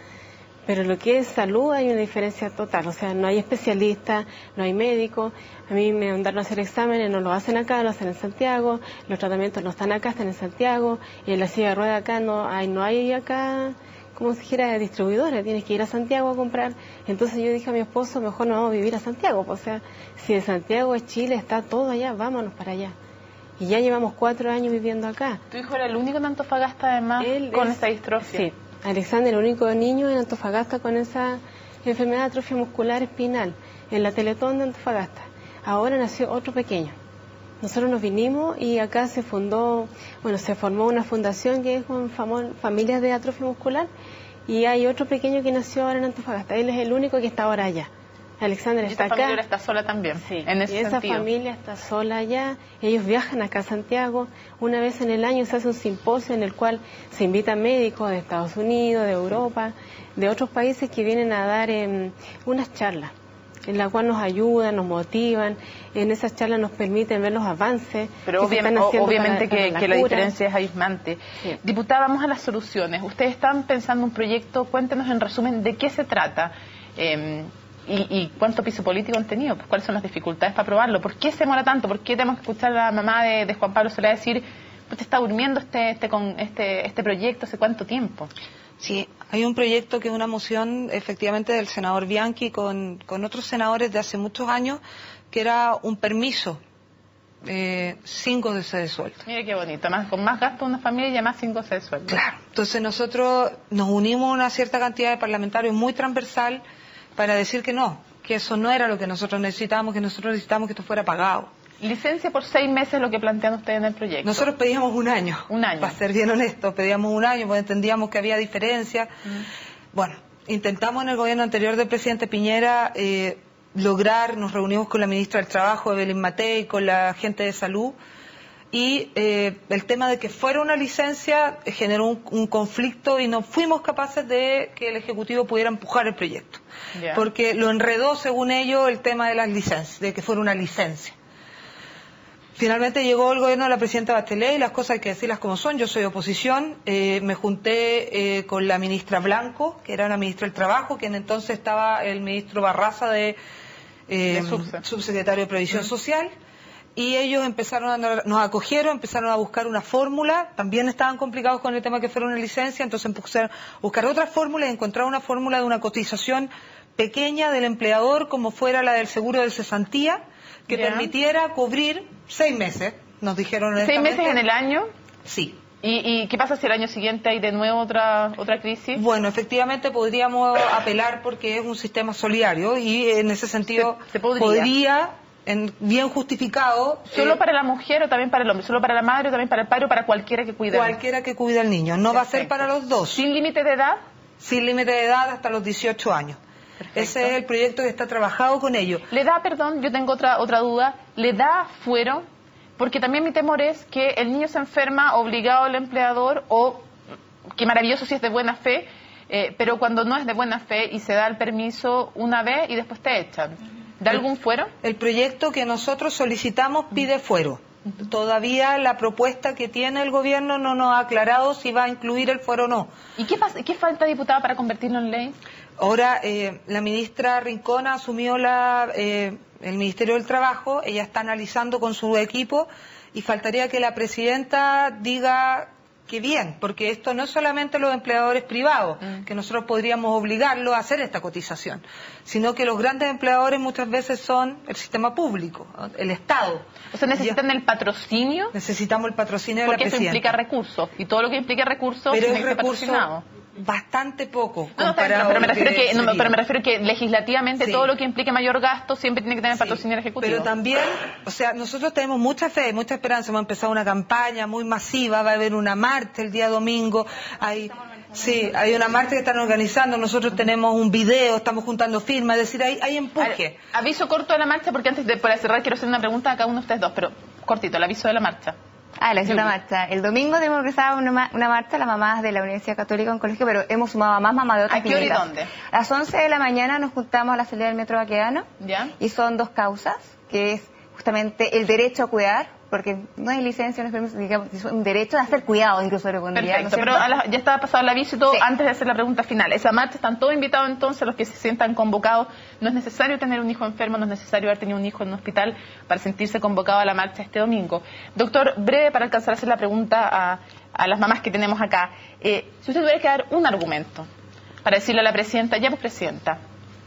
Pero lo que es salud hay una diferencia total, o sea, no hay especialistas, no hay médicos. A mí me mandaron a hacer exámenes, no lo hacen acá, lo hacen en Santiago, los tratamientos no están acá, están en Santiago, y en la silla de ruedas acá no hay acá, como si dijera, distribuidores, tienes que ir a Santiago a comprar. Entonces yo dije a mi esposo, mejor no vamos a vivir a Santiago, o sea, si de Santiago es Chile, está todo allá, vámonos para allá. y ya llevamos 4 años viviendo acá. ¿Tu hijo era el único en Antofagasta además con esta distrofia? Sí, Alexander, el único niño en Antofagasta con esa enfermedad de atrofia muscular espinal, en la Teletón de Antofagasta. Ahora nació otro pequeño. Nosotros nos vinimos y acá se formó una fundación que es con familias de atrofia muscular, y hay otro pequeño que nació ahora en Antofagasta. Él es el único que está ahora allá. Alexander está acá. ¿Y esa familia está sola también? Sí, en ese esa sentido. familia está sola allá. Ellos viajan acá a Santiago. Una vez en el año se hace un simposio en el cual se invitan médicos de Estados Unidos, de Europa, de otros países que vienen a dar unas charlas, en la cual nos ayudan, nos motivan. En esas charlas nos permiten ver los avances. Pero obviamente que la cura. Diferencia es abismante. Sí. Diputada, vamos a las soluciones. Ustedes están pensando un proyecto, cuéntenos en resumen de qué se trata. ¿Y cuánto piso político han tenido? Pues, ¿cuáles son las dificultades para aprobarlo? ¿Por qué se demora tanto? ¿Por qué tenemos que escuchar a la mamá de Juan Pablo Solá decir, usted está durmiendo este proyecto hace cuánto tiempo? Sí, hay un proyecto que es una moción efectivamente del senador Bianchi con otros senadores de hace muchos años, que era un permiso sin goce de sueldo. Mire qué bonito, con más gasto una familia y además sin goce de sueldo. Claro, entonces nosotros nos unimos a una cierta cantidad de parlamentarios muy transversal para decir que no, que eso no era lo que nosotros necesitábamos, que nosotros necesitábamos que esto fuera pagado. Licencia por 6 meses es lo que plantean ustedes en el proyecto. Nosotros pedíamos un año. Un año. Para ser bien honestos, pedíamos un año porque entendíamos que había diferencias. Bueno, intentamos en el gobierno anterior del presidente Piñera nos reunimos con la ministra del Trabajo, Evelyn Matei, con la gente de salud, y el tema de que fuera una licencia generó un conflicto y no fuimos capaces de que el Ejecutivo pudiera empujar el proyecto. Yeah. Porque lo enredó, según ellos, el tema de las licencias, de que fuera una licencia. Finalmente llegó el gobierno de la presidenta Bachelet y las cosas hay que decirlas como son. Yo soy oposición, me junté con la ministra Blanco, que era la ministra del Trabajo, quien entonces estaba el ministro Barraza de subsecretario de Previsión Social, y ellos nos acogieron, empezaron a buscar una fórmula. También estaban complicados con el tema que fuera una licencia, entonces empezaron a buscar otra fórmula y encontrar una fórmula de una cotización pequeña del empleador, como fuera la del seguro de cesantía, que permitiera cubrir 6 meses, nos dijeron. 6 meses en el año. Sí. ¿Y qué pasa si el año siguiente hay de nuevo otra crisis? Bueno, efectivamente podríamos apelar porque es un sistema solidario y en ese sentido se podría bien justificado. ¿Solo para la mujer o también para el hombre? ¿Solo para la madre o también para el padre o para cualquiera que cuide? Cualquiera que cuide al niño. No va a ser para los dos. ¿Sin límite de edad? Sin límite de edad hasta los 18 años. Perfecto. Ese es el proyecto que está trabajado con ellos. ¿Le da, perdón, yo tengo otra duda, le da fuero? Porque también mi temor es que el niño se enferma obligado al empleador, o qué maravilloso si es de buena fe, pero cuando no es de buena fe y se da el permiso una vez y después te echan. ¿Da algún fuero? El proyecto que nosotros solicitamos pide fuero. Todavía la propuesta que tiene el gobierno no nos ha aclarado si va a incluir el fuero o no. ¿Y qué falta, diputada, para convertirlo en ley? Ahora, la ministra Rincón asumió el Ministerio del Trabajo, ella está analizando con su equipo y faltaría que la presidenta diga que bien, porque esto no es solamente los empleadores privados, que nosotros podríamos obligarlos a hacer esta cotización, sino que los grandes empleadores muchas veces son el sistema público, el Estado. O sea, ¿necesitan el patrocinio? Necesitamos el patrocinio de la presidenta. Porque eso implica recursos, y todo lo que implica recursos tiene que ser patrocinado. Bastante poco. Pero me refiero que legislativamente todo lo que implique mayor gasto siempre tiene que tener patrocinio ejecutivo. Pero también, o sea, nosotros tenemos mucha fe, mucha esperanza. Hemos empezado una campaña muy masiva, va a haber una marcha el día domingo. Hay una marcha que están organizando, nosotros tenemos un video, estamos juntando firmas, es decir, hay empuje. Aviso corto de la marcha, porque antes de cerrar quiero hacer una pregunta a cada uno de ustedes dos, pero cortito, el aviso de la marcha. La marcha. El domingo tenemos organizada una marcha, las mamás de la Universidad Católica, un colegio, pero hemos sumado a más mamás de otras clínicas. ¿A qué hora y dónde? A las 11 de la mañana nos juntamos a la salida del Metro Baquedano. ¿Ya? Y son 2 causas, que es justamente el derecho a cuidar, porque no hay licencia, no es permiso, digamos, es un derecho de hacer cuidado, incluso lo pondría. Perfecto, pero ya estaba pasado el aviso y todo. Antes de hacer la pregunta final. Esa marcha, están todos invitados entonces, los que se sientan convocados. No es necesario tener un hijo enfermo, no es necesario haber tenido un hijo en un hospital para sentirse convocado a la marcha este domingo. Doctor, breve para alcanzar a hacer la pregunta a las mamás que tenemos acá. Si usted tuviera que dar un argumento para decirle a la presidenta, ya pues presidenta,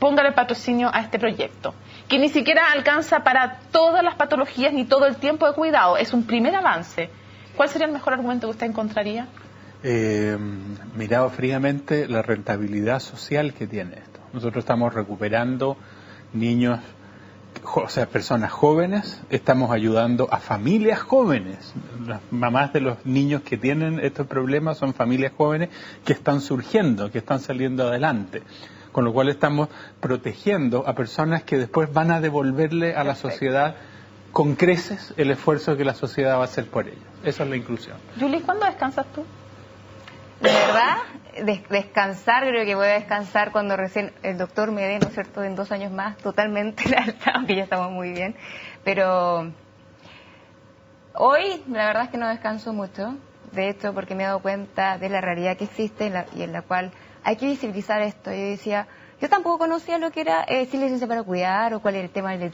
póngale patrocinio a este proyecto, que ni siquiera alcanza para todas las patologías ni todo el tiempo de cuidado. Es un primer avance. ¿Cuál sería el mejor argumento que usted encontraría? Mirado fríamente, la rentabilidad social que tiene esto. Nosotros estamos recuperando niños, o sea, personas jóvenes, estamos ayudando a familias jóvenes. Las mamás de los niños que tienen estos problemas son familias jóvenes que están surgiendo, que están saliendo adelante. Con lo cual estamos protegiendo a personas que después van a devolverle a la sociedad con creces el esfuerzo que la sociedad va a hacer por ellos. Esa es la inclusión. Julie, ¿cuándo descansas tú? De verdad, descansar, creo que voy a descansar cuando recién el doctor me dé, ¿no es cierto?, en 2 años más, totalmente la alta, aunque ya estamos muy bien. Pero hoy, la verdad es que no descanso mucho, de hecho, porque me he dado cuenta de la realidad que existe y en la cual hay que visibilizar esto. Yo decía, yo tampoco conocía lo que era sin licencia para cuidar o cuál era el tema del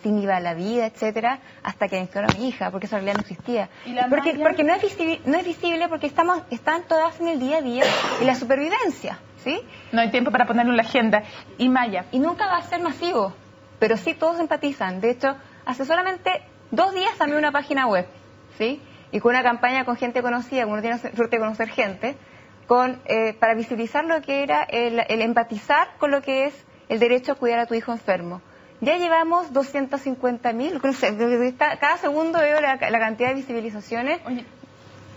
sin IVA a la vida, etcétera, hasta que nació mi hija, porque esa realidad no existía. Porque no es visible porque están todas en el día a día y la supervivencia, ¿sí? No hay tiempo para ponerlo en la agenda. Y Maya. Y nunca va a ser masivo, pero sí todos empatizan. De hecho, hace solamente 2 días también una página web, ¿sí? Y con una campaña con gente conocida, como uno tiene suerte de conocer gente, para visibilizar lo que era el empatizar con lo que es el derecho a cuidar a tu hijo enfermo. Ya llevamos 250.000, no sé, cada segundo veo la cantidad de visibilizaciones. Oye,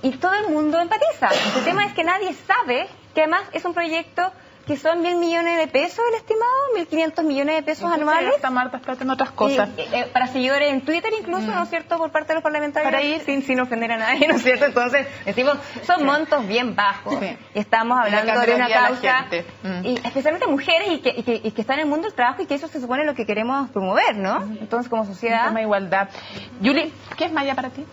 y todo el mundo empatiza. El tema es que nadie sabe que además es un proyecto que son 1.000 millones de pesos el estimado, 1.500 millones de pesos anuales. Marta, espérate en otras cosas. Para seguidores en Twitter incluso, ¿no es cierto?, por parte de los parlamentarios. Para ir sin ofender a nadie, ¿no es cierto? Entonces, decimos, son montos bien bajos. Sí. Y estamos hablando de una causa, y especialmente mujeres y que están en el mundo del trabajo y que eso se supone lo que queremos promover, ¿no? Entonces, como sociedad. Tema de igualdad. Julie, ¿qué es Maya para ti?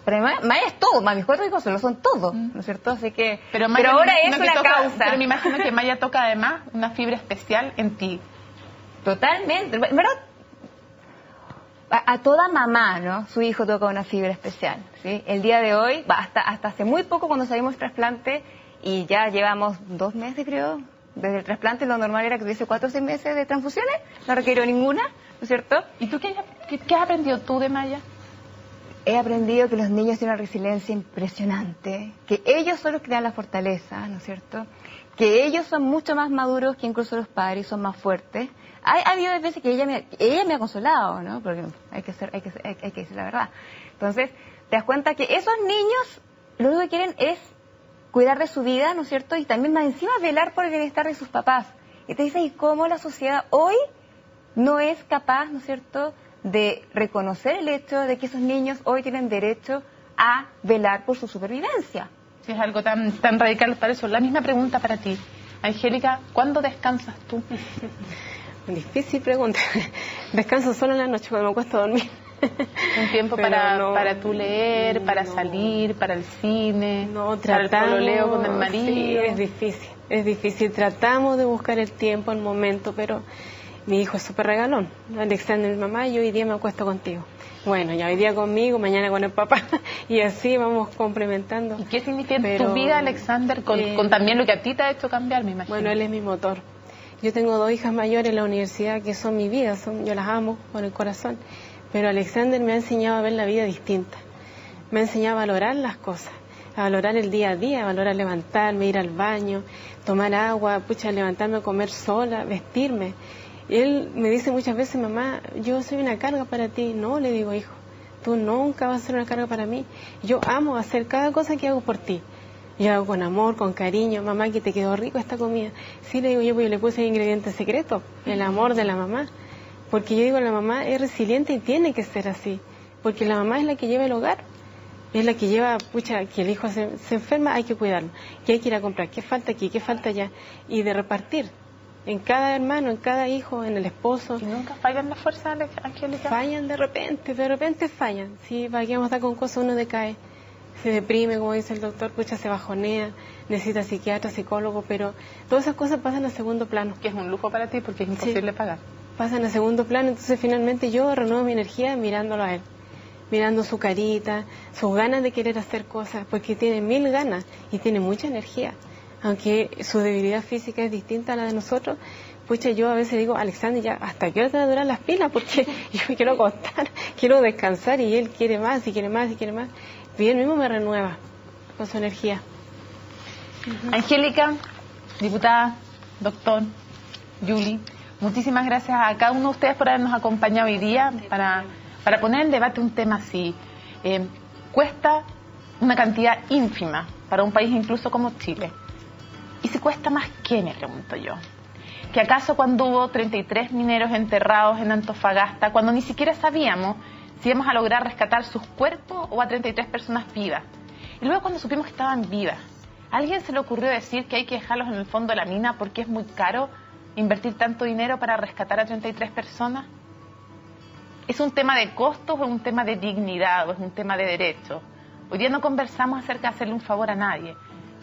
Pero Maya es todo, mis 4 hijos lo son todo, ¿no es cierto? Así que, pero ahora es una causa. Pero me imagino que Maya toca además una fibra especial en ti. Totalmente. ¿Verdad? A toda mamá, ¿no? Su hijo toca una fibra especial, ¿sí? El día de hoy, hasta hace muy poco cuando salimos del trasplante, y ya llevamos 2 meses, creo, desde el trasplante, lo normal era que tuviese 4 o 6 meses de transfusiones, no requirió ninguna, ¿no es cierto? ¿Y tú qué has aprendido tú de Maya? He aprendido que los niños tienen una resiliencia impresionante, que ellos son los que dan la fortaleza, ¿no es cierto? Que ellos son mucho más maduros que incluso los padres y son más fuertes. Ha habido veces que ella me ha consolado, ¿no? Porque hay que decir la verdad. Entonces, te das cuenta que esos niños lo único que quieren es cuidar de su vida, ¿no es cierto? Y también más encima velar por el bienestar de sus papás. Y te dices, ¿y cómo la sociedad hoy no es capaz, ¿no es cierto?, de reconocer el hecho de que esos niños hoy tienen derecho a velar por su supervivencia? Si es algo tan radical para eso. La misma pregunta para ti. Angélica, ¿cuándo descansas tú? Difícil pregunta. Descanso solo en la noche cuando me acuesto a dormir. Un tiempo para tú leer, para salir, para el cine, para el pololeo con el marido. Sí, es difícil. Tratamos de buscar el tiempo, el momento, pero mi hijo es súper regalón. Alexander, mamá, yo hoy día me acuesto contigo. Bueno, ya hoy día conmigo, mañana con el papá. Y así vamos complementando. ¿Y qué significa tu vida, Alexander, con también lo que a ti te ha hecho cambiar, me imagino? Bueno, él es mi motor. Yo tengo 2 hijas mayores en la universidad que son mi vida, yo las amo con el corazón. Pero Alexander me ha enseñado a ver la vida distinta. Me ha enseñado a valorar las cosas, a valorar el día a día, a valorar levantarme, ir al baño, tomar agua, levantarme a comer sola, vestirme. Y él me dice muchas veces, mamá, yo soy una carga para ti. No, le digo, hijo, tú nunca vas a ser una carga para mí. Yo amo hacer cada cosa que hago por ti. Yo hago con amor, con cariño. Mamá, que te quedó rico esta comida. Sí, le digo yo, pues yo le puse el ingrediente secreto, el amor de la mamá. Porque yo digo, la mamá es resiliente y tiene que ser así. Porque la mamá es la que lleva el hogar. Es la que lleva, que el hijo se enferma, hay que cuidarlo. Que hay que ir a comprar, qué falta aquí, qué falta allá. Y de repartir. En cada hermano, en cada hijo, en el esposo. ¿Y nunca fallan las fuerzas, Angélica? Fallan de repente fallan. Si vamos a estar con cosas, uno decae, se deprime, como dice el doctor, se bajonea, necesita psiquiatra, psicólogo, pero todas esas cosas pasan a segundo plano. Que es un lujo para ti porque es imposible pagar. Pasan a segundo plano, entonces finalmente yo renuevo mi energía mirándolo a él, mirando su carita, sus ganas de querer hacer cosas, porque tiene 1000 ganas y tiene mucha energía. Aunque su debilidad física es distinta a la de nosotros, pucha, yo a veces digo, Alexander, ya, ¿hasta qué hora te van a durar las pilas? Porque yo me quiero acostar, quiero descansar y él quiere más y quiere más y quiere más. Y él mismo me renueva con su energía. Angélica, diputada, doctor, Yuli, muchísimas gracias a cada uno de ustedes por habernos acompañado hoy día para poner en debate un tema así. Cuesta una cantidad ínfima para un país incluso como Chile. ¿Y si cuesta más qué, me pregunto yo? ¿Que acaso cuando hubo 33 mineros enterrados en Antofagasta, cuando ni siquiera sabíamos si íbamos a lograr rescatar sus cuerpos o a 33 personas vivas? Y luego cuando supimos que estaban vivas, ¿a alguien se le ocurrió decir que hay que dejarlos en el fondo de la mina porque es muy caro invertir tanto dinero para rescatar a 33 personas? ¿Es un tema de costos o es un tema de dignidad o es un tema de derechos? Hoy día no conversamos acerca de hacerle un favor a nadie.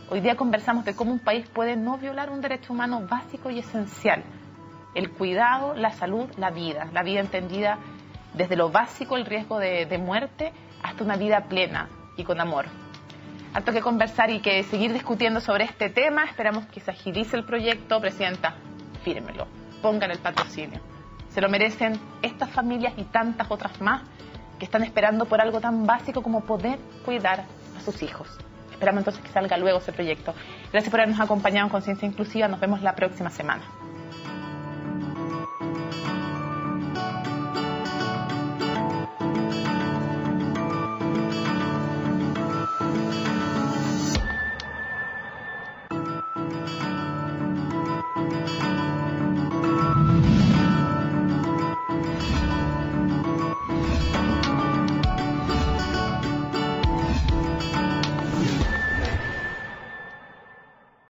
Hoy día conversamos de cómo un país puede no violar un derecho humano básico y esencial. El cuidado, la salud, la vida entendida desde lo básico, el riesgo de muerte, hasta una vida plena y con amor. Harto que conversar y que seguir discutiendo sobre este tema. Esperamos que se agilice el proyecto. Presidenta, fírmelo, pongan el patrocinio. Se lo merecen estas familias y tantas otras más que están esperando por algo tan básico como poder cuidar a sus hijos. Esperamos entonces que salga luego ese proyecto. Gracias por habernos acompañado en Conciencia Inclusiva. Nos vemos la próxima semana.